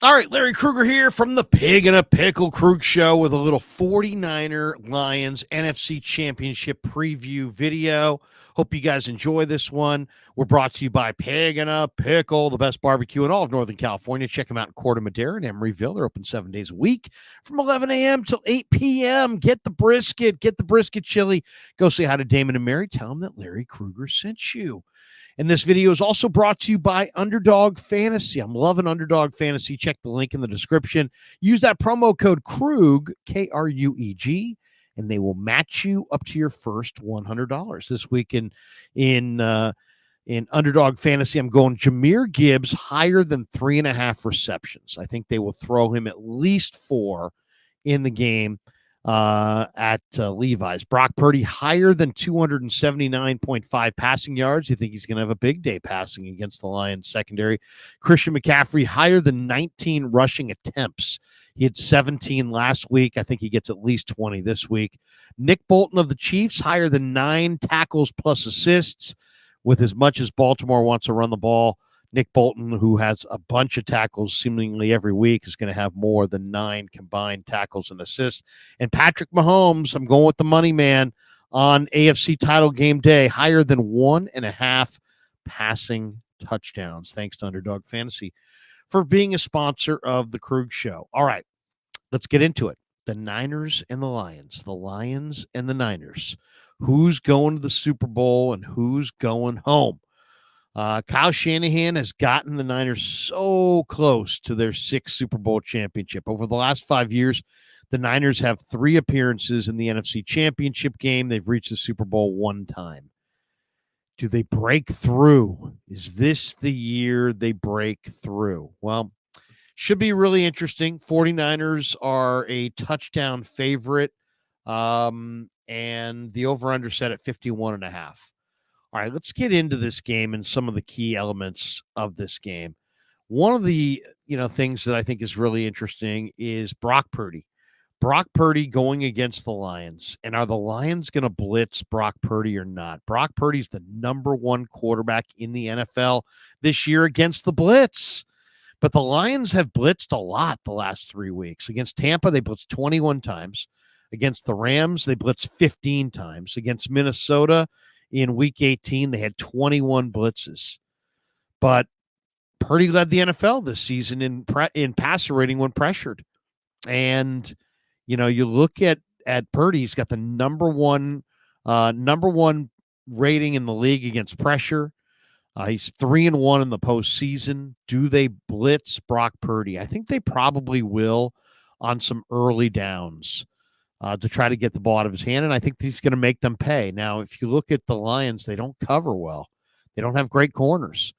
All right, Larry Krueger here from the Pig and a Pickle Krug Show with a little 49er Lions NFC Championship preview video. Hope you guys enjoy this one. We're brought to you by Pig and a Pickle, the best barbecue in all of Northern California. Check them out in Corte Madera and Emeryville. They're open 7 days a week from 11 a.m. till 8 p.m. Get the brisket chili. Go say hi to Damon and Mary. Tell them that Larry Krueger sent you. And this video is also brought to you by Underdog Fantasy. I'm loving Underdog Fantasy. Check the link in the description. Use that promo code KRUG, K-R-U-E-G, and they will match you up to your first $100. This week in Underdog Fantasy, I'm going Jahmyr Gibbs higher than 3.5 receptions. I think they will throw him at least 4 in the game at Levi's. Brock Purdy higher than 279.5 passing yards. You think he's going to have a big day passing against the Lions secondary. Christian McCaffrey higher than 19 rushing attempts. He had 17 last week. I think he gets at least 20 this week. Nick Bolton of the Chiefs higher than 9 tackles plus assists. With as much as Baltimore wants to run the ball, Nick Bolton, who has a bunch of tackles seemingly every week, is going to have more than 9 combined tackles and assists. And Patrick Mahomes, I'm going with the money man on AFC title game day, higher than 1.5 passing touchdowns. Thanks to Underdog Fantasy for being a sponsor of the Krug Show. All right, let's get into it. The Niners and the Lions. The Lions and the Niners. Who's going to the Super Bowl and who's going home? Kyle Shanahan has gotten the Niners so close to their 6th Super Bowl championship. Over the last 5 years, the Niners have 3 appearances in the NFC Championship game. They've reached the Super Bowl 1 time. Do they break through? Is this the year they break through? Well, should be really interesting. 49ers are a touchdown favorite, and the over-under set at 51.5. All right, let's get into this game and some of the key elements of this game. One of the things that I think is really interesting is Brock Purdy. Brock Purdy going against the Lions. And are the Lions going to blitz Brock Purdy or not? Brock Purdy's the number 1 quarterback in the NFL this year against the blitz. But the Lions have blitzed a lot the last 3 weeks. Against Tampa, they blitzed 21 times. Against the Rams, they blitzed 15 times. Against Minnesota, in Week 18, they had 21 blitzes. But Purdy led the NFL this season in passer rating when pressured. And, you look at Purdy, he's got the number one rating in the league against pressure. He's 3-1 in the postseason. Do they blitz Brock Purdy? I think they probably will on some early downs. To try to get the ball out of his hand, and I think he's going to make them pay. Now, if you look at the Lions, they don't cover well. They don't have great corners.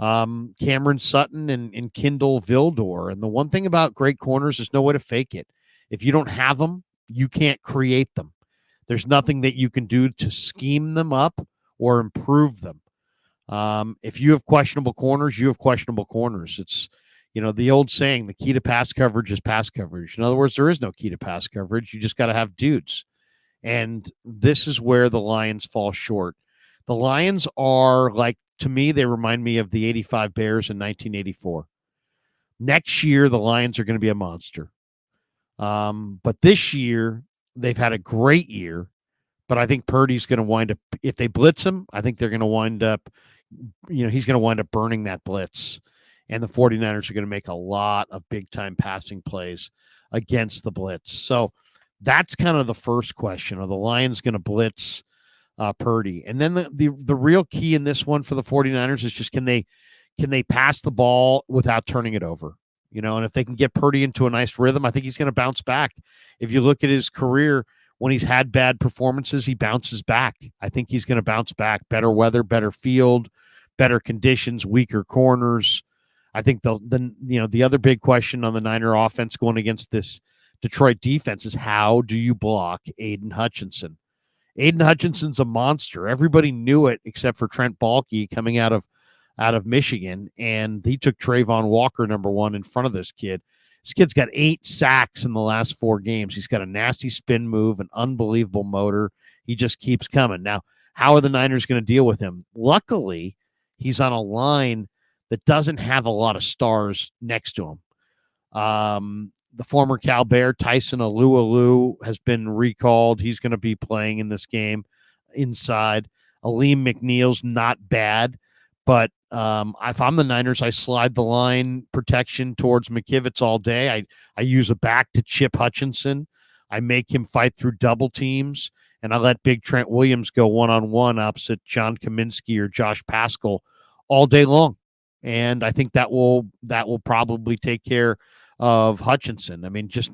Cameron Sutton and Kindle Vildor. And the one thing about great corners is no way to fake it. If you don't have them, you can't create them. There's nothing that you can do to scheme them up or improve them. If you have questionable corners, you have questionable corners. It's the old saying, the key to pass coverage is pass coverage. In other words, there is no key to pass coverage. You just got to have dudes. And this is where the Lions fall short. The Lions are to me, they remind me of the 85 Bears in 1984. Next year, the Lions are going to be a monster. But this year, they've had a great year. But I think Purdy's going to wind up, if they blitz him, I think they're going to wind up, he's going to wind up burning that blitz. And the 49ers are going to make a lot of big-time passing plays against the blitz. So that's kind of the first question. Are the Lions going to blitz Purdy? And then the real key in this one for the 49ers is just can they pass the ball without turning it over? And if they can get Purdy into a nice rhythm, I think he's going to bounce back. If you look at his career, when he's had bad performances, he bounces back. I think he's going to bounce back. Better weather, better field, better conditions, weaker corners. I think the other big question on the Niner offense going against this Detroit defense is how do you block Aiden Hutchinson? Aiden Hutchinson's a monster. Everybody knew it except for Trent Baalke coming out of Michigan, and he took Trayvon Walker, number 1, in front of this kid. This kid's got 8 sacks in the last 4 games. He's got a nasty spin move, an unbelievable motor. He just keeps coming. Now, how are the Niners going to deal with him? Luckily, he's on a line that doesn't have a lot of stars next to him. The former Cal Bear, Tyson Alualu, has been recalled. He's going to be playing in this game inside. Aleem McNeil's not bad, but if I'm the Niners, I slide the line protection towards McKivitz all day. I use a back to Chip Hutchinson. I make him fight through double teams, and I let Big Trent Williams go one-on-one opposite John Kaminsky or Josh Pascal all day long. And I think that will probably take care of Hutchinson. I mean, just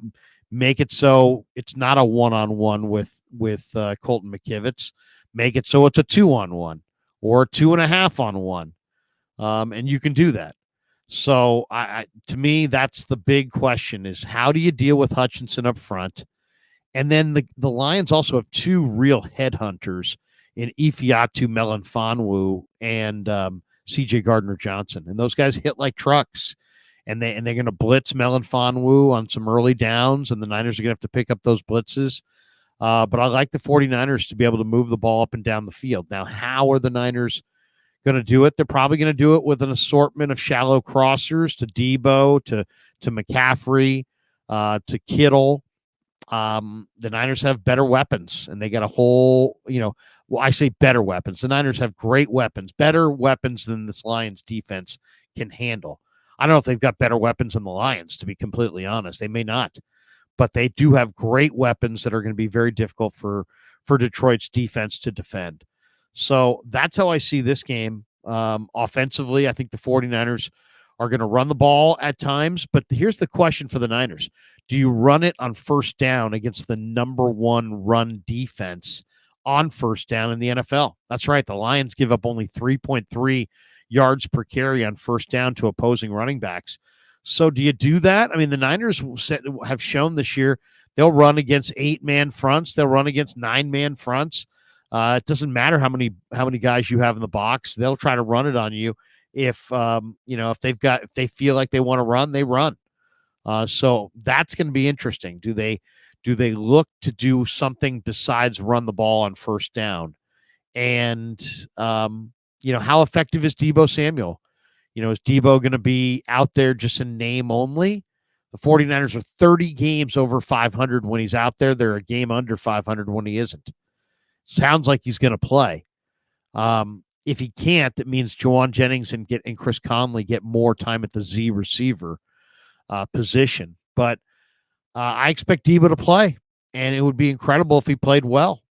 make it so it's not a one-on-one with Colton McKivitz. Make it so it's a 2-on-1 or a 2.5-on-1, and you can do that. So, to me, that's the big question: is how do you deal with Hutchinson up front? And then the Lions also have two real headhunters in Ifeatu Melifonwu and C.J. Gardner-Johnson, and those guys hit like trucks. And they're going to blitz Melifonwu on some early downs, and the Niners are going to have to pick up those blitzes. But I like the 49ers to be able to move the ball up and down the field. Now, how are the Niners going to do it? They're probably going to do it with an assortment of shallow crossers to Debo, to McCaffrey, to Kittle. The Niners have better weapons, and they got a whole, well, I say better weapons. The Niners have great weapons, better weapons than this Lions defense can handle. I don't know if they've got better weapons than the Lions, to be completely honest. They may not, but they do have great weapons that are going to be very difficult for Detroit's defense to defend. So that's how I see this game. Offensively, I think the 49ers are going to run the ball at times, but here's the question for the Niners. Do you run it on first down against the number one run defense on first down in the NFL? That's right. The Lions give up only 3.3 yards per carry on first down to opposing running backs. So do you do that? I mean, the Niners have shown this year they'll run against 8-man fronts. They'll run against 9-man fronts. It doesn't matter how many guys you have in the box. They'll try to run it on you. If if they feel like they want to run, they run. So that's going to be interesting. Do they look to do something besides run the ball on first down? And how effective is Debo Samuel? Is Debo going to be out there just in name only? The 49ers are 30 games over 500 when he's out there. They're a game under 500 when he isn't. Sounds like he's going to play. If he can't, that means Juwan Jennings and Chris Conley get more time at the Z receiver position. But I expect Debo to play, and it would be incredible if he played well.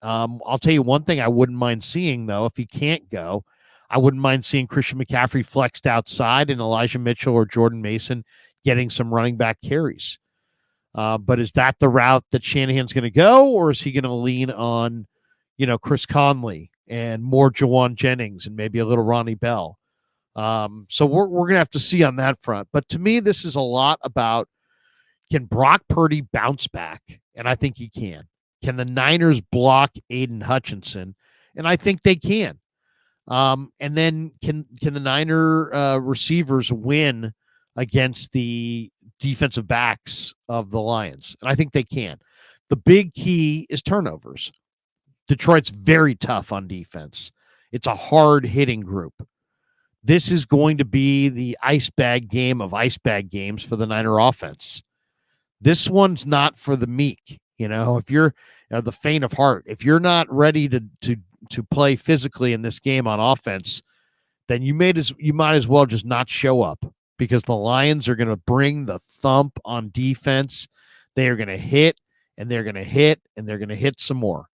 I'll tell you one thing I wouldn't mind seeing, though, if he can't go. I wouldn't mind seeing Christian McCaffrey flexed outside and Elijah Mitchell or Jordan Mason getting some running back carries. But is that the route that Shanahan's going to go, or is he going to lean on, Chris Conley and more Juwan Jennings and maybe a little Ronnie Bell? So we're going to have to see on that front. But to me, this is a lot about, can Brock Purdy bounce back? And I think he can. Can the Niners block Aiden Hutchinson? And I think they can. And then can the Niner receivers win against the defensive backs of the Lions? And I think they can. The big key is turnovers. Detroit's very tough on defense. It's a hard-hitting group. This is going to be the ice bag game of ice bag games for the Niner offense. This one's not for the meek. If you're the faint of heart, if you're not ready to play physically in this game on offense, then you might as well just not show up, because the Lions are going to bring the thump on defense. They are going to hit, and they're going to hit, and they're going to hit some more.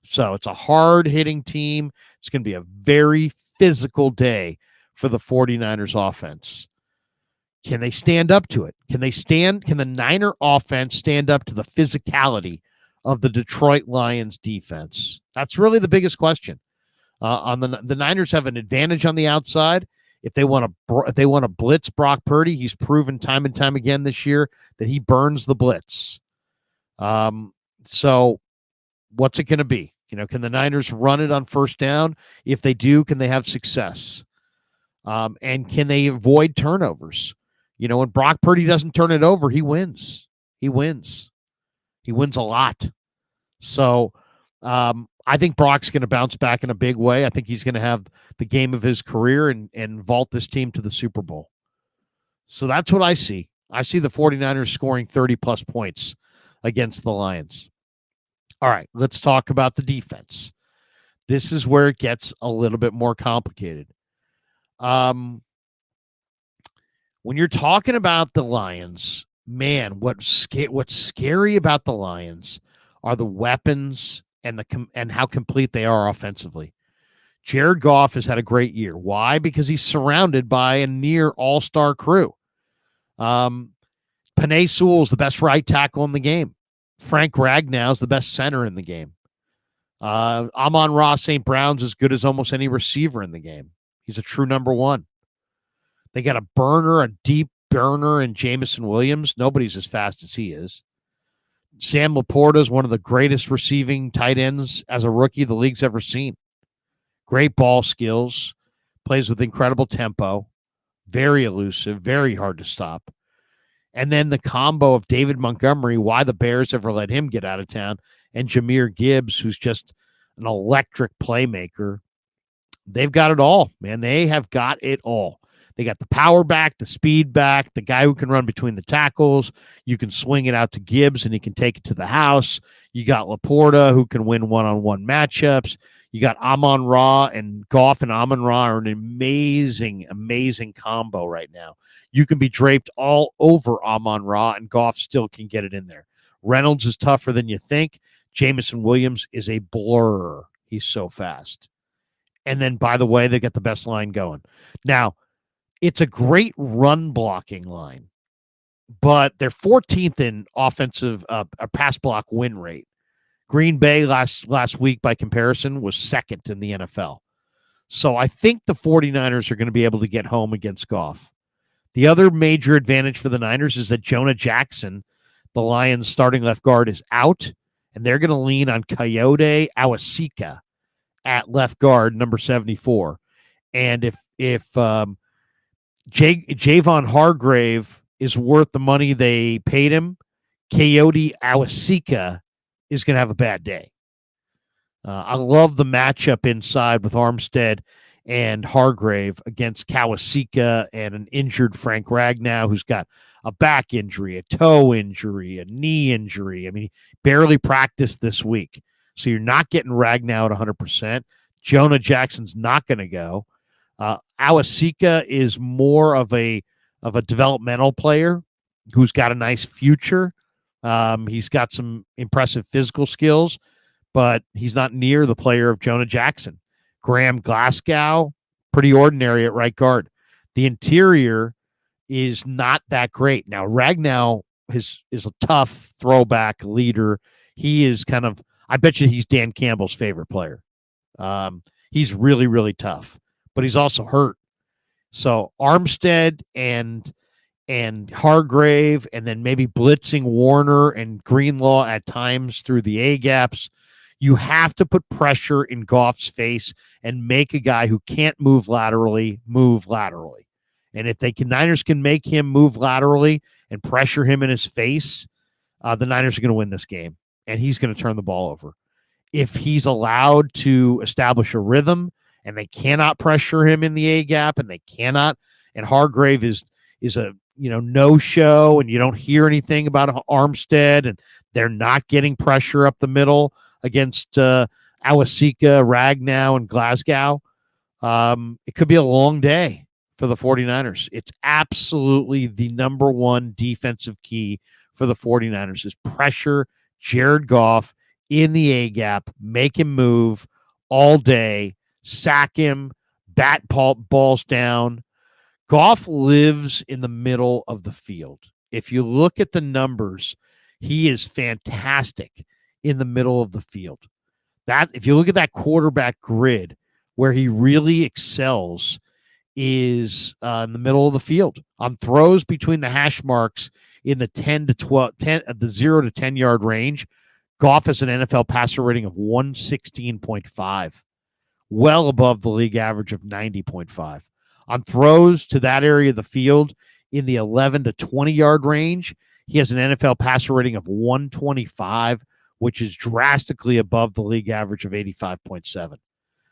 So it's a hard-hitting team. It's going to be a very physical day for the 49ers offense. Can they stand up to it? Can the Niner offense stand up to the physicality of the Detroit Lions defense? That's really the biggest question. On the Niners have an advantage on the outside. If they want to blitz Brock Purdy, he's proven time and time again this year that he burns the blitz. So what's it going to be? Can the Niners run it on first down? If they do, can they have success? And can they avoid turnovers? When Brock Purdy doesn't turn it over, he wins. He wins a lot. So I think Brock's going to bounce back in a big way. I think he's going to have the game of his career and vault this team to the Super Bowl. So that's what I see. I see the 49ers scoring 30-plus points against the Lions. All right, let's talk about the defense. This is where it gets a little bit more complicated. When you're talking about the Lions, man, what's scary about the Lions are the weapons and how complete they are offensively. Jared Goff has had a great year. Why? Because he's surrounded by a near all-star crew. Penei Sewell is the best right tackle in the game. Frank Ragnow is the best center in the game. Amon-Ra St. Brown's as good as almost any receiver in the game. He's a true number one. They got a deep burner in Jamison Williams. Nobody's as fast as he is. Sam Laporta is one of the greatest receiving tight ends as a rookie the league's ever seen. Great ball skills, plays with incredible tempo, very elusive, very hard to stop. And then the combo of David Montgomery, why the Bears ever let him get out of town, and Jahmyr Gibbs, who's just an electric playmaker. They've got it all, man. They have got it all. They got the power back, the speed back, the guy who can run between the tackles. You can swing it out to Gibbs, and he can take it to the house. You got Laporta, who can win one-on-one matchups. You got Amon-Ra, and Goff and Amon-Ra are an amazing, amazing combo right now. You can be draped all over Amon-Ra, and Goff still can get it in there. Reynolds is tougher than you think. Jamison Williams is a blur. He's so fast. And then, by the way, they got the best line going. Now, it's a great run blocking line, but they're 14th in offensive pass block win rate. Green Bay last week, by comparison, was second in the NFL. So I think the 49ers are going to be able to get home against Goff. The other major advantage for the Niners is that Jonah Jackson, the Lions' starting left guard, is out, and they're going to lean on Coyote Awasika at left guard, number 74. And if Javon Hargrave is worth the money they paid him, Coyote Awasika is going to have a bad day. I love the matchup inside with Armstead and Hargrave against Kawasika and an injured Frank Ragnow, who's got a back injury, a toe injury, a knee injury. I mean, he barely practiced this week. So you're not getting Ragnow at 100%. Jonah Jackson's not going to go. Awasika is more of a developmental player who's got a nice future. He's got some impressive physical skills, but he's not near the player of Jonah Jackson. Graham Glasgow, pretty ordinary at right guard. The interior is not that great. Now, Ragnow is a tough throwback leader. He is kind of, I bet you he's Dan Campbell's favorite player. He's really, really tough, but he's also hurt. So Armstead and Hargrave, and then maybe blitzing Warner and Greenlaw at times through the A-gaps. You have to put pressure in Goff's face and make a guy who can't move laterally move laterally. And if Niners can make him move laterally and pressure him in his face, the Niners are going to win this game, and he's going to turn the ball over. If he's allowed to establish a rhythm and they cannot pressure him in the A-gap, and Hargrave is a no-show, and you don't hear anything about Armstead, and they're not getting pressure up the middle against Awasika, Ragnow, and Glasgow, it could be a long day for the 49ers. It's absolutely the number one defensive key for the 49ers is pressure Jared Goff in the A-gap, make him move all day, sack him, bat balls down. Goff lives in the middle of the field. If you look at the numbers, he is fantastic in the middle of the field. If you look at that quarterback grid, where he really excels is in the middle of the field on throws between the hash marks in the 0 to 10 yard range. Goff has an NFL passer rating of 116.5, well above the league average of 90.5. On throws to that area of the field in the 11 to 20 yard range, he has an NFL passer rating of 125, which is drastically above the league average of 85.7.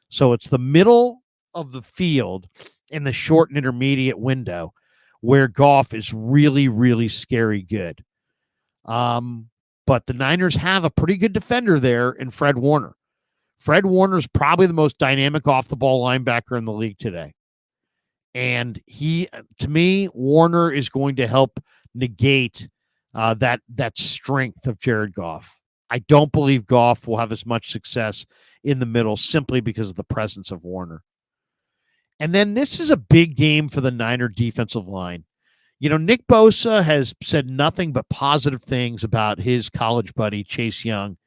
So it's the middle of the field in the short and intermediate window where Goff is really, really scary good. But the Niners have a pretty good defender there in Fred Warner. Fred Warner is probably the most dynamic off-the-ball linebacker in the league today. And to me, Warner is going to help negate that strength of Jared Goff. I don't believe Goff will have as much success in the middle simply because of the presence of Warner. And then this is a big game for the Niner defensive line. You know, Nick Bosa has said nothing but positive things about his college buddy, Chase Young.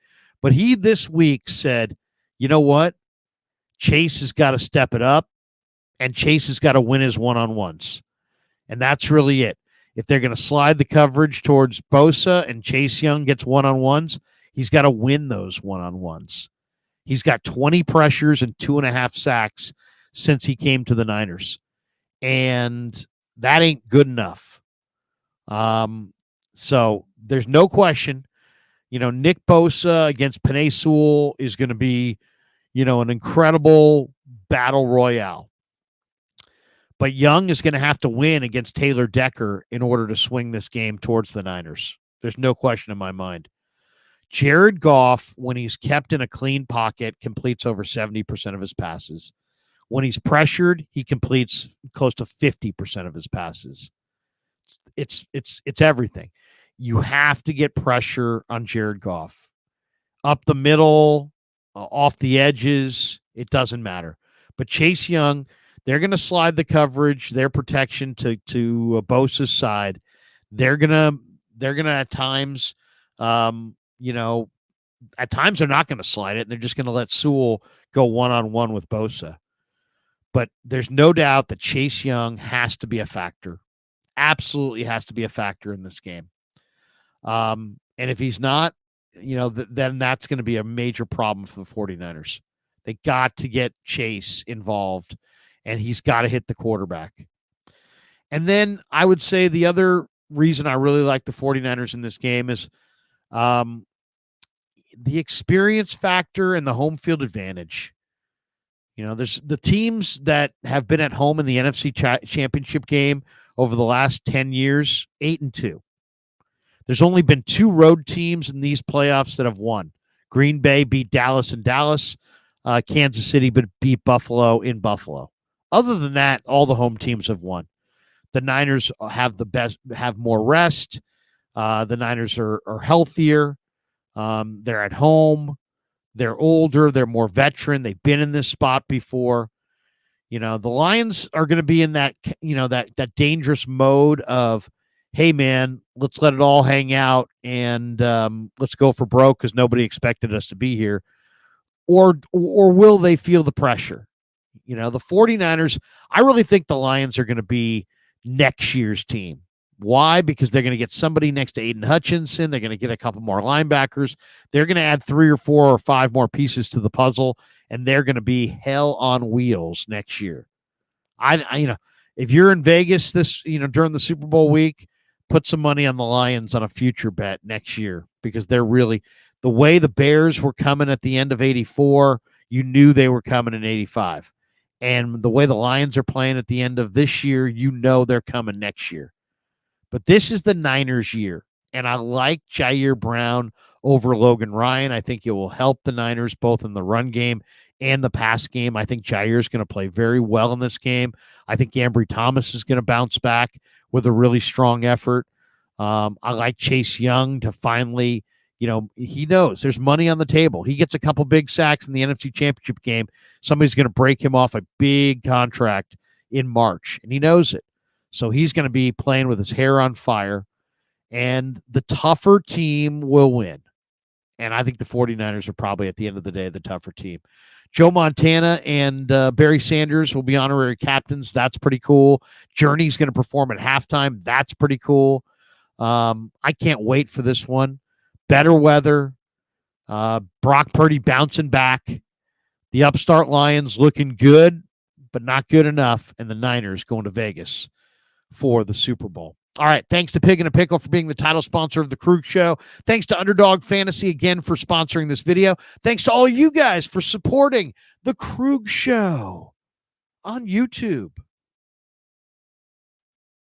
But he this week said, you know what? Chase has got to step it up, and Chase has got to win his one-on-ones. And that's really it. If they're going to slide the coverage towards Bosa and Chase Young gets one-on-ones, he's got to win those one-on-ones. He's got 20 pressures and 2.5 sacks since he came to the Niners. And that ain't good enough. So there's no question, you know, Nick Bosa against Penei Sewell is going to be, you know, an incredible battle royale. But Young is going to have to win against Taylor Decker in order to swing this game towards the Niners. There's no question in my mind. Jared Goff, when he's kept in a clean pocket, completes over 70% of his passes. When he's pressured, he completes close to 50% of his passes. It's everything. You have to get pressure on Jared Goff. Up the middle, off the edges, it doesn't matter. But Chase Young, they're going to slide the coverage, their protection to Bosa's side. They're gonna at times, you know, at times they're not going to slide it, and they're just going to let Sewell go one-on-one with Bosa. But there's no doubt that Chase Young has to be a factor. Absolutely has to be a factor in this game. And if he's not, you know, then that's going to be a major problem for the 49ers. They got to get Chase involved, and he's got to hit the quarterback. And then I would say the other reason I really like the 49ers in this game is the experience factor and the home field advantage. You know, there's the teams that have been at home in the NFC championship game over the last 10 years, 8-2. There's only been 2 road teams in these playoffs that have won. Green Bay beat Dallas in Dallas. Kansas City beat Buffalo in Buffalo. Other than that, all the home teams have won. The Niners have more rest. The Niners are healthier. They're at home. They're older. They're more veteran. They've been in this spot before. You know, the Lions are going to be in that, you know, that dangerous mode of, hey, man, let's let it all hang out and let's go for broke because nobody expected us to be here. Or will they feel the pressure? You know, the 49ers, I really think the Lions are going to be next year's team. Why? Because they're going to get somebody next to Aiden Hutchinson. They're going to get a couple more linebackers. They're going to add 3 or 4 or 5 more pieces to the puzzle, and they're going to be hell on wheels next year. I you know, if you're in Vegas during the Super Bowl week, put some money on the Lions on a future bet next year because they're really the way the Bears were coming at the end of 84, you knew they were coming in 85. And the way the Lions are playing at the end of this year, you know they're coming next year. But this is the Niners' year, and I like Jair Brown over Logan Ryan. I think it will help the Niners both in the run game and the pass game. I think Jair is going to play very well in this game. I think Ambry Thomas is going to bounce back with a really strong effort. I like Chase Young to finally, you know, he knows there's money on the table. He gets a couple big sacks in the NFC Championship game. Somebody's going to break him off a big contract in March, and he knows it. So he's going to be playing with his hair on fire, and the tougher team will win. And I think the 49ers are probably, at the end of the day, the tougher team. Joe Montana and Barry Sanders will be honorary captains. That's pretty cool. Journey's going to perform at halftime. That's pretty cool. I can't wait for this one. Better weather. Brock Purdy bouncing back. The upstart Lions looking good, but not good enough. And the Niners going to Vegas for the Super Bowl. All right. Thanks to Pig and a Pickle for being the title sponsor of the Krug Show. Thanks to Underdog Fantasy again for sponsoring this video. Thanks to all you guys for supporting the Krug Show on YouTube.